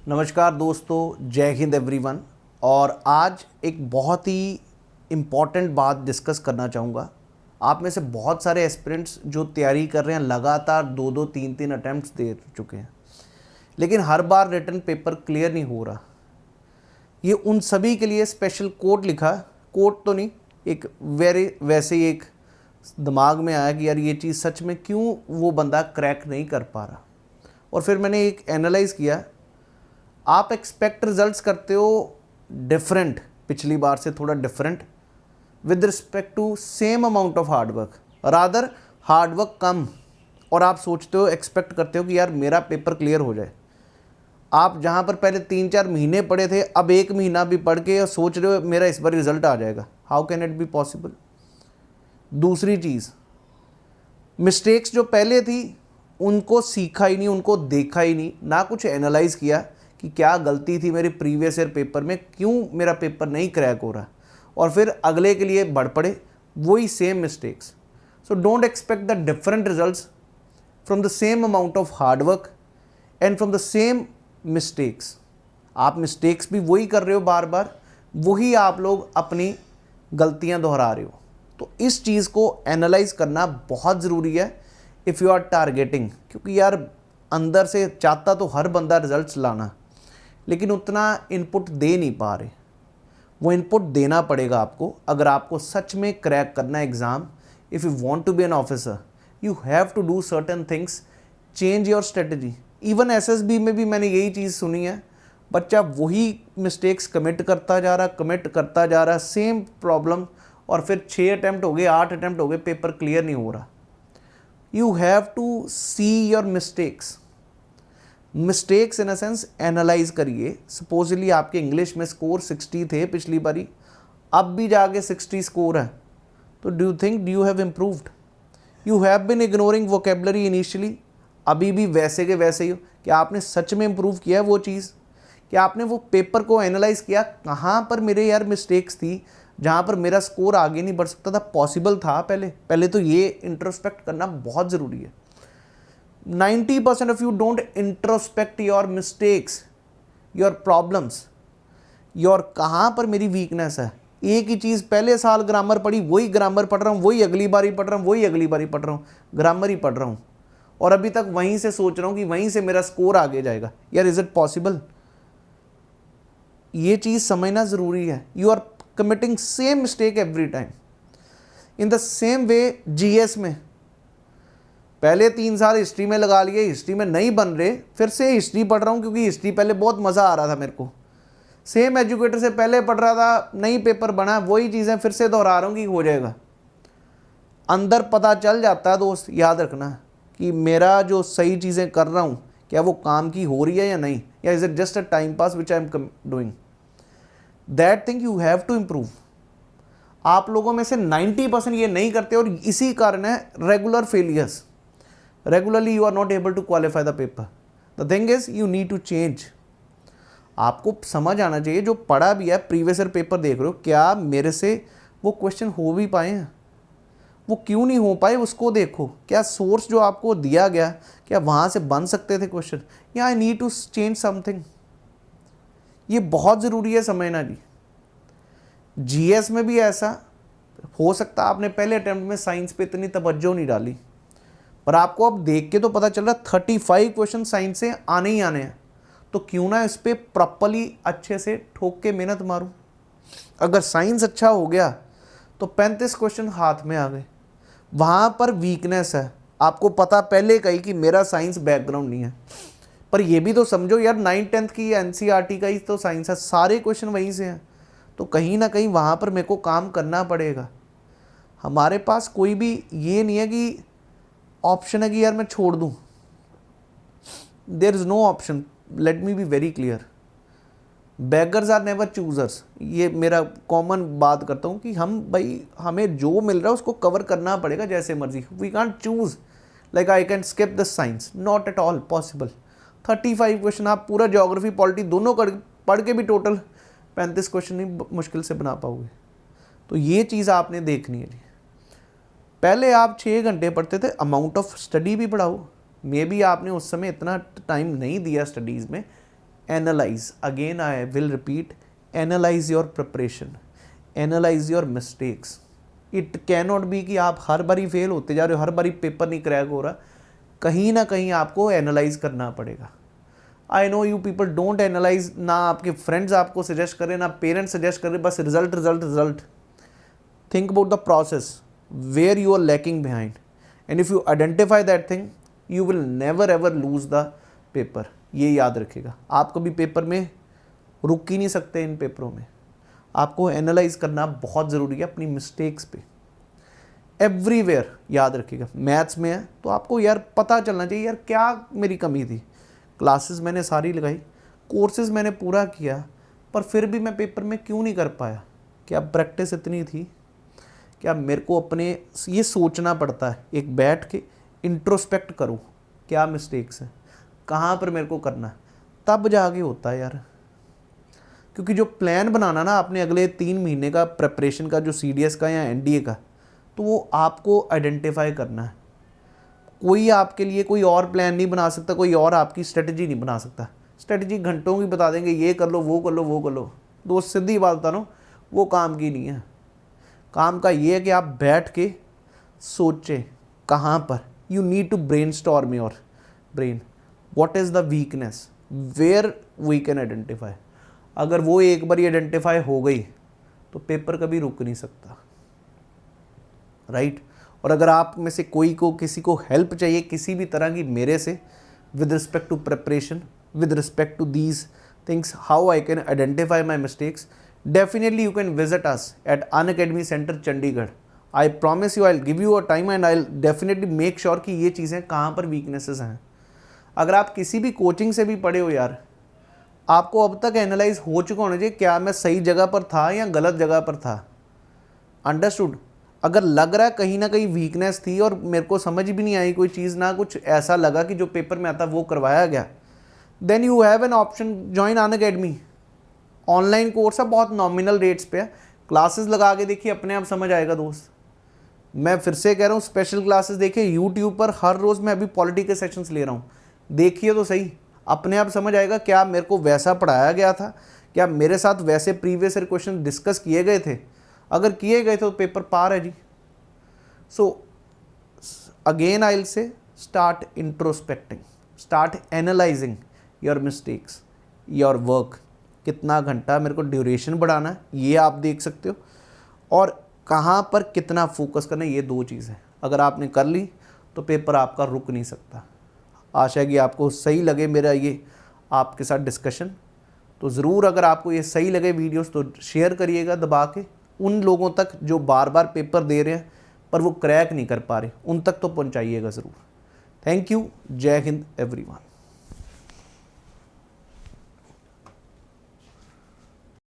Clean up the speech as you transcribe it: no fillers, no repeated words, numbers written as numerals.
नमस्कार दोस्तों, जय हिंद एवरीवन। और आज एक बहुत ही इम्पॉर्टेंट बात डिस्कस करना चाहूँगा। आप में से बहुत सारे एस्पिरेंट्स जो तैयारी कर रहे हैं लगातार दो दो तीन तीन अटैम्प्ट्स दे चुके हैं, लेकिन हर बार रिटन पेपर क्लियर नहीं हो रहा। ये उन सभी के लिए स्पेशल कोट लिखा, कोट तो नहीं, एक वैसे ही एक दिमाग में आया कि यार ये चीज़ सच में क्यों वो बंदा क्रैक नहीं कर पा रहा। और फिर मैंने एक एनालाइज़ किया। आप एक्सपेक्ट रिजल्ट्स करते हो डिफरेंट, पिछली बार से थोड़ा different with respect to same amount of hard work, rather hard work कम, और आप सोचते हो एक्सपेक्ट करते हो कि यार मेरा पेपर क्लियर हो जाए। आप जहाँ पर पहले 3-4 महीने पढ़े थे, अब 1 महीना भी पढ़ के और सोच रहे हो मेरा इस बार रिजल्ट आ जाएगा। How can it be possible. दूसरी चीज़, मिस्टेक्स जो पहले थी उनको सीखा ही नहीं, उनको देखा ही नहीं, ना कुछ एनालाइज किया कि क्या गलती थी मेरी प्रीवियस ईयर पेपर में, क्यों मेरा पेपर नहीं क्रैक हो रहा, और फिर अगले के लिए बढ़ पड़े वही same mistakes. So don't expect the different results from the same amount of hard work and from the same mistakes. आप मिस्टेक्स भी वही कर रहे हो, बार बार वही आप लोग अपनी गलतियां दोहरा रहे हो। तो इस चीज़ को एनालाइज करना बहुत ज़रूरी है इफ़ यू आर टारगेटिंग, क्योंकि यार अंदर से चाहता तो हर बंदा रिजल्ट्स लाना, लेकिन उतना इनपुट दे नहीं पा रहे। वो इनपुट देना पड़ेगा आपको अगर आपको सच में क्रैक करना है exam. If you want to be an officer you have to do certain things, change your strategy. Even SSB में भी मैंने यही चीज़ सुनी है, बच्चा वही मिस्टेक्स कमिट करता जा रहा, सेम प्रॉब्लम, और फिर 6 अटैम्प्ट हो गए, 8 अटैम्प्ट हो गए, पेपर क्लियर नहीं हो रहा। You have to see your mistakes in a sense, analyse करिए। सपोजली आपके इंग्लिश में स्कोर 60 थे पिछली बारी, अब भी जाके 60 स्कोर है, तो do you think do you have improved. You have been ignoring vocabulary initially, अभी भी वैसे के वैसे ही हो। क्या आपने सच में इम्प्रूव किया है वो चीज़? क्या आपने वो पेपर को एनालाइज किया, कहाँ पर मेरे यार मिस्टेक्स थी जहाँ पर मेरा स्कोर आगे नहीं बढ़ सकता था, पॉसिबल था पहले तो ये इंट्रोस्पेक्ट करना बहुत ज़रूरी है। 90% of you don't introspect your mistakes, your problems, your कहाँ पर मेरी वीकनेस है। एक ही चीज़ पहले साल ग्रामर पढ़ी, वही ग्रामर पढ़ रहा हूँ, वही अगली बारी पढ़ रहा हूँ, वही अगली बारी पढ़ रहा हूँ, ग्रामर ही पढ़ रहा हूँ, और अभी तक वहीं से सोच रहा हूँ कि वहीं से मेरा स्कोर आगे जाएगा। यार इज़ इट पॉसिबल? ये चीज़ समझना ज़रूरी है। You are committing same mistake every time. In the same way GS में पहले 3 साल हिस्ट्री में लगा लिए, हिस्ट्री में नहीं बन रहे, फिर से हिस्ट्री पढ़ रहा हूँ क्योंकि हिस्ट्री पहले बहुत मज़ा आ रहा था मेरे को, सेम एजुकेटर से पहले पढ़ रहा था, नहीं पेपर बना, वही चीज़ें फिर से दोहरा रहा हूँ कि हो जाएगा। अंदर पता चल जाता है दोस्त, याद रखना कि मेरा जो सही चीज़ें कर रहा हूँ क्या वो काम की हो रही है या नहीं, या is it just a time pass which I am doing. That thing you have to improve. आप लोगों में से 90% ये नहीं करते, और इसी कारण है regular failures. Regularly you are not able to qualify the paper. The thing is you need to change. आपको समझ आना चाहिए, जो पढ़ा भी है प्रीवियस ईयर पेपर देख रहे हो, क्या मेरे से वो क्वेश्चन हो भी पाए हैं, वो क्यों नहीं हो पाए उसको देखो। क्या सोर्स जो आपको दिया गया क्या वहाँ से बन सकते थे क्वेश्चन, या I need to change something. ये बहुत ज़रूरी है समझना जी। जीएस में भी ऐसा हो सकता है आपने पहले अटेम्प्ट में साइंस पे इतनी तवज्जो नहीं डाली, पर आपको अब देख के तो पता चल रहा 35 क्वेश्चन साइंस से आने ही आने हैं, तो क्यों ना इस पर प्रॉपरली अच्छे से ठोक के मेहनत मारूं। अगर साइंस अच्छा हो गया तो 35 क्वेश्चन हाथ में आ गए। वहाँ पर वीकनेस है, आपको पता पहले कही कि मेरा साइंस बैकग्राउंड नहीं है, पर ये भी तो समझो यार 9th-10th की एनसीईआरटी का ही तो साइंस है, सारे क्वेश्चन वहीं से हैं, तो कहीं ना कहीं वहाँ पर मेरे को काम करना पड़ेगा। हमारे पास कोई भी ये नहीं है कि ऑप्शन है कि यार मैं छोड़ दूं। There is no option, let me be very clear. Beggars are never choosers, ये मेरा कॉमन बात करता हूँ कि हम भाई हमें जो मिल रहा है उसको कवर करना पड़ेगा जैसे मर्जी। We can't choose like I can skip the science, not at all possible. 35 question आप पूरा ज्योग्राफी पॉलिटी दोनों पढ़ के भी टोटल 35 क्वेश्चन नहीं मुश्किल से बना पाओगे। तो ये चीज़ आपने देखनी है। पहले आप 6 घंटे पढ़ते थे, अमाउंट ऑफ स्टडी भी बढ़ाओ। मे बी आपने उस समय इतना टाइम नहीं दिया स्टडीज़ में, analyse, again I will repeat, analyse your preparation, analyse your mistakes. It can not be कि आप हर बारी फेल होते जा रहे हो, हर बारी पेपर नहीं क्रैक हो रहा, कहीं ना कहीं आपको एनालाइज करना पड़ेगा। I know you people don't analyse, ना आपके फ्रेंड्स आपको सजेस्ट करें, ना पेरेंट्स सजेस्ट करें, बस result result result. Think about the process where you are lacking behind, and if you identify that thing you will never ever lose the paper. ये याद रखिएगा, आप कभी पेपर में रुक ही नहीं सकते। इन पेपरों में आपको एनालाइज करना बहुत ज़रूरी है अपनी मिस्टेक्स पे, एवरीवेयर। याद रखिएगा, मैथ्स में है तो आपको यार पता चलना चाहिए यार क्या मेरी कमी थी। क्लासेस मैंने सारी लगाई, कोर्सेज मैंने पूरा किया, पर फिर भी मैं पेपर में क्यों नहीं कर पाया? क्या प्रैक्टिस इतनी थी? क्या मेरे को अपने ये सोचना पड़ता है, एक बैठ के इंट्रोस्पेक्ट करूँ क्या मिस्टेक्स हैं, कहाँ पर मेरे को करना है, तब जाके होता है यार। क्योंकि जो प्लान बनाना ना आपने अगले 3 महीने का प्रेपरेशन का, जो CDS का या NDA का, तो वो आपको आइडेंटिफाई करना है। कोई आपके लिए कोई और प्लान नहीं बना सकता, कोई और आपकी स्ट्रेटजी नहीं बना सकता। स्ट्रेटजी घंटों की बता देंगे, ये कर लो, वो कर लो, वो कर लो। दोस्त सीधी बात बता रहा हूँ, वो काम की नहीं है। काम का ये है कि आप बैठ के सोचें कहाँ पर you need to brainstorm your brain, what is the weakness, where we can identify. अगर वो एक बार आइडेंटिफाई हो गई तो पेपर कभी रुक नहीं सकता, राइट। और अगर आप में से कोई को किसी को हेल्प चाहिए किसी भी तरह की मेरे से, with respect to preparation, with respect to these things, how I can identify my mistakes, definitely you can visit us at Unacademy centre Chandigarh. I promise you, I will give you a time and I will definitely make sure कि ये चीज़ें कहाँ पर weaknesses हैं। अगर आप किसी भी कोचिंग से भी पढ़े हो यार, आपको अब तक एनालाइज हो चुका होना चाहिए क्या मैं सही जगह पर था या गलत जगह पर था। अंडरस्टूड? अगर लग रहा है कहीं ना कहीं वीकनेस थी और मेरे को समझ भी नहीं आई कोई चीज़, ना कुछ ऐसा लगा कि जो पेपर में आता वो करवाया गया, then you have an option, join Unacademy. Online course है, बहुत नॉमिनल रेट्स पे है, क्लासेस लगा के देखिए, अपने आप समझ आएगा दोस्त। मैं फिर से कह रहा हूँ, स्पेशल क्लासेस देखिए यूट्यूब पर, हर रोज़ मैं अभी पॉलिटी के सेशंस ले रहा हूँ, देखिए तो सही, अपने आप समझ आएगा क्या मेरे को वैसा पढ़ाया गया था, क्या मेरे साथ वैसे प्रीवियस ईयर क्वेश्चन डिस्कस किए गए थे। अगर किए गए तो पेपर पार है जी। So again I will say start introspecting, start analysing your mistakes, your work. कितना घंटा मेरे को ड्यूरेशन बढ़ाना है ये आप देख सकते हो, और कहाँ पर कितना फोकस करना है, ये 2 चीज़ें अगर आपने कर ली तो पेपर आपका रुक नहीं सकता। आशा है कि आपको सही लगे मेरा ये आपके साथ डिस्कशन। तो ज़रूर अगर आपको ये सही लगे वीडियोस तो शेयर करिएगा दबा के उन लोगों तक जो बार बार पेपर दे रहे हैं पर वो क्रैक नहीं कर पा रहे, उन तक तो पहुंचाइएगा ज़रूर। Thank you. जय हिंद एवरीवन।